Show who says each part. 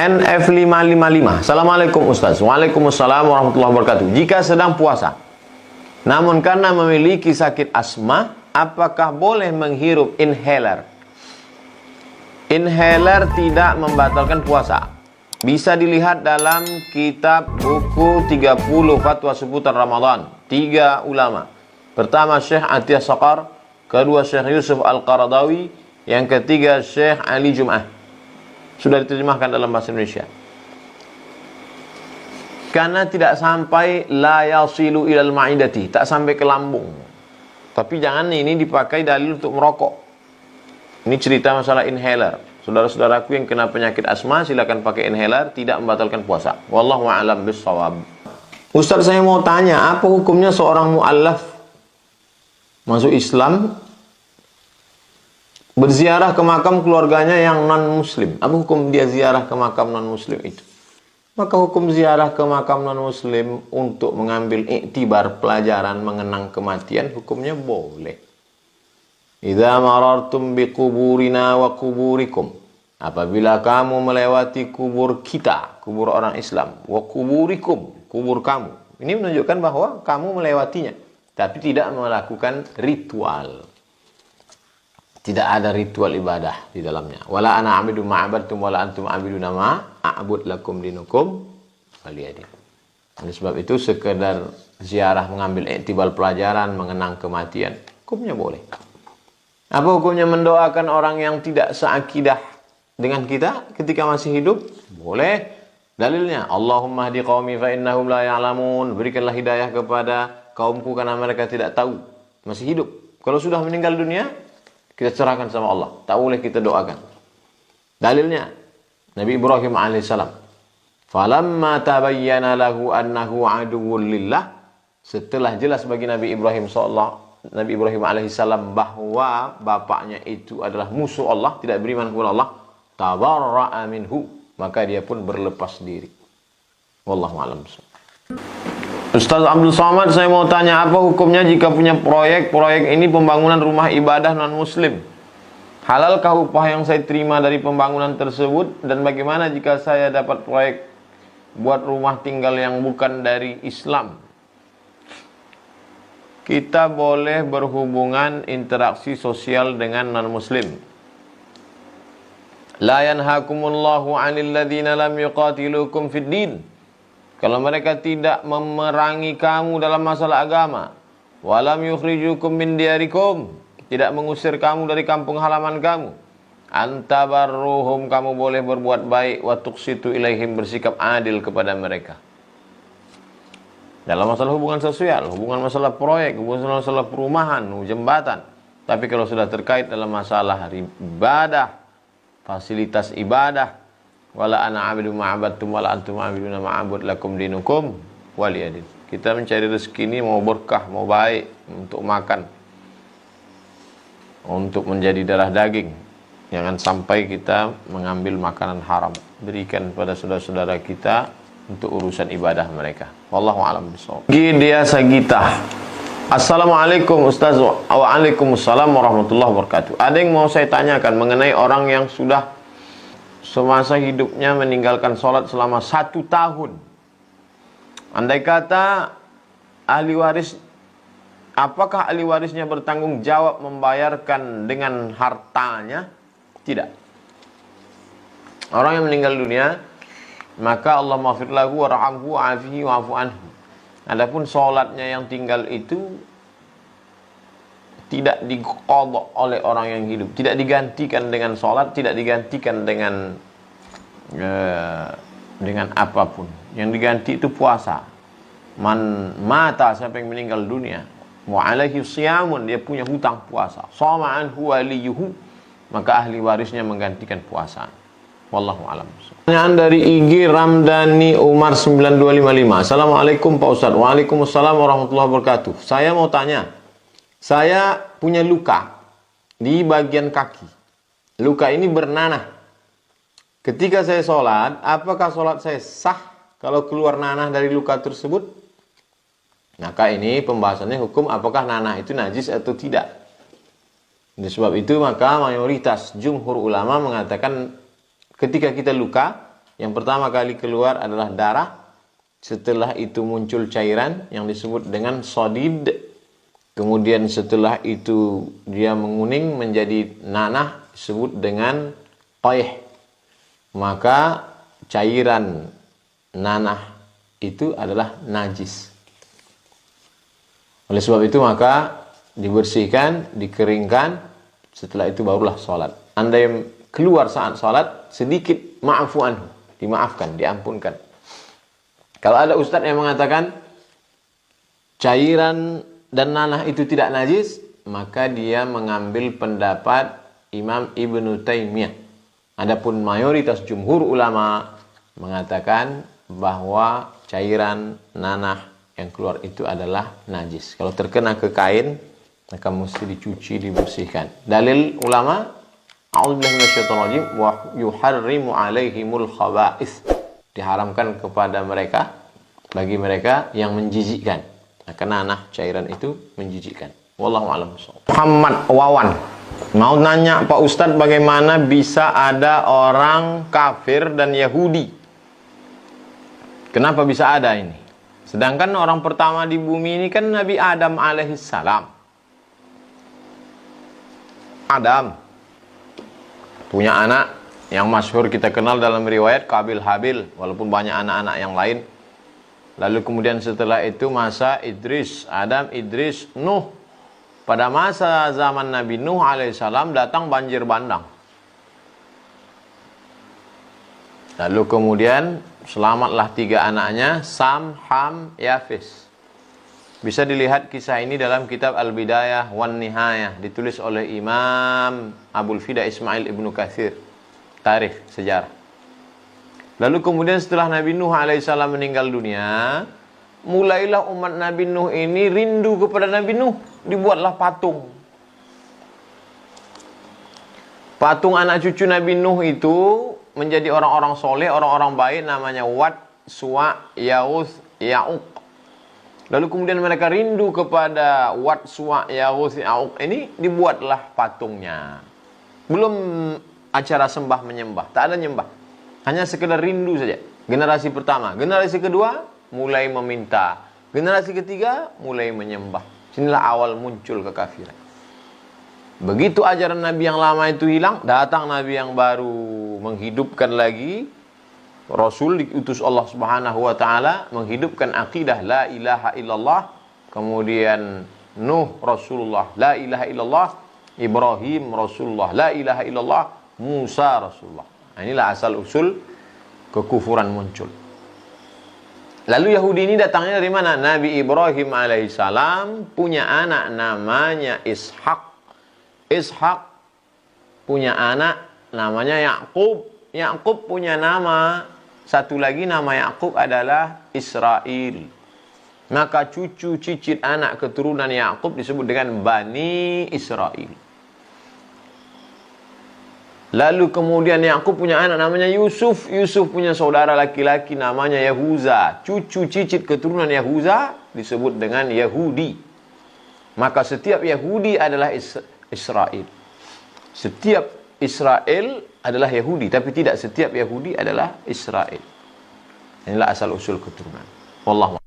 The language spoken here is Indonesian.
Speaker 1: NF555. Assalamualaikum Ustaz. Waalaikumsalam warahmatullahi wabarakatuh. Jika sedang puasa, namun karena memiliki sakit asma, apakah boleh menghirup inhaler? Inhaler tidak membatalkan puasa. Bisa dilihat dalam kitab buku 30 fatwa seputar Ramadan. 3 ulama. Pertama Syekh Atiyah Saqar, kedua Syekh Yusuf Al-Qaradawi, yang ketiga Syekh Ali Jum'ah. Sudah diterjemahkan dalam bahasa Indonesia. Karena tidak sampai la yasilu ilal ma'idati, tak sampai ke lambung. Tapi jangan ini dipakai dalil untuk merokok. Ini cerita masalah inhaler. Saudara-saudaraku yang kena penyakit asma, silakan pakai inhaler, tidak membatalkan puasa. Wallahu a'lam bishawab. Ustaz, saya mau tanya, apa hukumnya seorang mu'allaf masuk Islam berziarah ke makam keluarganya yang non-muslim? Apa hukum dia ziarah ke makam non-muslim itu? Maka hukum ziarah ke makam non-muslim untuk mengambil iktibar pelajaran mengenang kematian, hukumnya boleh. Idza marartum biquburina wa quburikum. Apabila kamu melewati kubur kita, kubur orang Islam, wa quburikum, kubur kamu. Ini menunjukkan bahwa kamu melewatinya, tapi tidak melakukan ritual. Tidak ada ritual ibadah di dalamnya. Wala ana a'budu ma'abadtum wala antum a'buduna ma'abud lakum dinukum waliyadin. Oleh sebab itu sekedar ziarah mengambil iktibar pelajaran mengenang kematian, hukumnya boleh. Apa hukumnya mendoakan orang yang tidak seakidah dengan kita ketika masih hidup? Boleh. Dalilnya, Allahumma hdi qaumi fa innahum la ya'lamun. Berikanlah hidayah kepada kaumku karena mereka tidak tahu, masih hidup. Kalau sudah meninggal dunia, kita serahkan sama Allah. Tak boleh kita doakan. Dalilnya, Nabi Ibrahim alaihissalam. Falamma tabayyana lahu annahu aduwwun lillah. Setelah jelas bagi Nabi Ibrahim alaihissalam bahwa bapaknya itu adalah musuh Allah, tidak beriman kepada Allah, tabarra'a minhu, maka dia pun berlepas diri. Wallahu a'lam. Ustaz Abdul Somad, saya mau tanya, apa hukumnya jika punya proyek ini pembangunan rumah ibadah non-muslim? Halalkah upah yang saya terima dari pembangunan tersebut? Dan bagaimana jika saya dapat proyek buat rumah tinggal yang bukan dari Islam? Kita boleh berhubungan interaksi sosial dengan non-muslim. La yanhakumullahu 'anil ladzina lam yuqatilukum fid din. Kalau mereka tidak memerangi kamu dalam masalah agama, walam yukhrijukum min diyarikum, tidak mengusir kamu dari kampung halaman kamu, antabarruhum, kamu boleh berbuat baik, wa tuqsitu ilaihim, bersikap adil kepada mereka. Dalam masalah hubungan sosial, hubungan masalah proyek, hubungan masalah perumahan, jembatan. Tapi kalau sudah terkait dalam masalah ibadah, fasilitas ibadah, wala ana a'budu ma'abadtum wala antum a'buduna ma'abud lakum dinukum waliyadin. Kita mencari rezeki ini mau berkah, mau baik, untuk makan, untuk menjadi darah daging. Jangan sampai kita mengambil makanan haram. Berikan pada saudara-saudara kita untuk urusan ibadah mereka. Wallahu a'lam bishawab. Gidia Sagita. Assalamualaikum Ustaz. Waalaikumsalam warahmatullahi wabarakatuh. Ada yang mau saya tanyakan mengenai orang yang sudah semasa hidupnya meninggalkan sholat selama 1 tahun. Andai kata ahli waris, apakah ahli warisnya bertanggung jawab membayarkan dengan hartanya? Tidak. Orang yang meninggal dunia, maka Allah maghfir lahu warhamhu wa'afihi wa'fu anhu. Adapun sholatnya yang tinggal itu tidak diqadha oleh orang yang hidup, tidak digantikan dengan sholat, tidak digantikan dengan apapun. Yang diganti itu puasa. Man mata, siapa yang meninggal dunia, wa alaihi siyamun, dia punya hutang puasa, shama anhu waliyuhu, maka ahli warisnya menggantikan puasa. Wallahu a'lam. Pertanyaan dari IG Ramdhani Umar 9255. Assalamualaikum Pak Ustaz. Waalaikumsalam warahmatullahi wabarakatuh. Saya mau tanya, saya punya luka di bagian kaki. Luka ini bernanah. Ketika saya sholat, apakah sholat saya sah kalau keluar nanah dari luka tersebut? Maka ini pembahasannya hukum apakah nanah itu najis atau tidak. Oleh sebab itu maka mayoritas jumhur ulama mengatakan ketika kita luka, Yang pertama kali keluar adalah darah. Setelah itu muncul cairan yang disebut dengan sodid. Kemudian setelah itu dia menguning menjadi nanah, disebut dengan qaih. Maka cairan nanah itu adalah najis. Oleh sebab itu maka dibersihkan, dikeringkan, setelah itu barulah sholat. Anda yang keluar saat sholat, sedikit ma'afu anhu, dimaafkan, diampunkan. Kalau ada ustadz yang mengatakan cairan dan nanah itu tidak najis, maka dia mengambil pendapat Imam Ibnu Taimiyah. Adapun mayoritas jumhur ulama mengatakan bahwa cairan nanah yang keluar itu adalah najis. Kalau terkena ke kain, maka mesti dicuci, dibersihkan. Dalil ulama, a'udzubillahi minasyaitonirrajim, wa yuharrimu 'alaihimul khaba'its. Diharamkan kepada mereka, bagi mereka yang menjijikkan. Maka nanah cairan itu menjijikkan. Wallahu a'lam bishawab. Muhammad Wawan mau nanya, Pak Ustadz, bagaimana bisa ada orang kafir dan Yahudi? Kenapa bisa ada ini? Sedangkan orang pertama di bumi ini kan Nabi Adam alaihissalam. Adam punya anak yang masyhur kita kenal dalam riwayat Qabil Habil, walaupun banyak anak-anak yang lain. Lalu kemudian setelah itu masa Idris, Adam, Idris, Nuh. Pada masa zaman Nabi Nuh alaihissalam datang banjir bandang. Lalu kemudian selamatlah 3 anaknya, Sam, Ham, Yafis. Bisa dilihat kisah ini dalam kitab Al-Bidayah wan Nihayah, ditulis oleh Imam Abul Fida Ismail Ibnu Katsir, tarikh sejarah. Lalu kemudian setelah Nabi Nuh alaihissalam meninggal dunia, mulailah umat Nabi Nuh ini rindu kepada Nabi Nuh. Dibuatlah patung. Patung anak cucu Nabi Nuh itu menjadi orang-orang soleh, orang-orang baik, namanya Wad, Suwa, Ya'uth, Ya'uq. Lalu kemudian mereka rindu kepada Wad, Suwa, Ya'uth, Ya'uq. Ini dibuatlah patungnya. Belum acara sembah menyembah, tak ada nyembah. Hanya sekedar rindu saja. Generasi pertama. Generasi kedua mulai meminta. Generasi ketiga mulai menyembah. Inilah awal muncul kekafiran. Begitu ajaran Nabi yang lama itu hilang, datang Nabi yang baru menghidupkan lagi. Rasul diutus Allah Subhanahu wa taala menghidupkan akidah la ilaha illallah. Kemudian Nuh Rasulullah, la ilaha illallah. Ibrahim Rasulullah, la ilaha illallah. Musa Rasulullah. Nah, inilah asal usul kekufuran muncul. Lalu Yahudi ini datangnya dari mana? Nabi Ibrahim alaihissalam punya anak namanya Ishak. Ishak punya anak namanya Yakub. Yakub punya nama satu lagi, nama Yakub adalah Israel. Maka cucu cicit anak keturunan Yakub disebut dengan Bani Israel. Lalu kemudian Yakub punya anak namanya Yusuf. Yusuf punya saudara laki-laki namanya Yahuza. Cucu cicit keturunan Yahuza disebut dengan Yahudi. Maka setiap Yahudi adalah Israel. Setiap Israel adalah Yahudi, tapi tidak setiap Yahudi adalah Israel. Inilah asal usul keturunan. Wallahu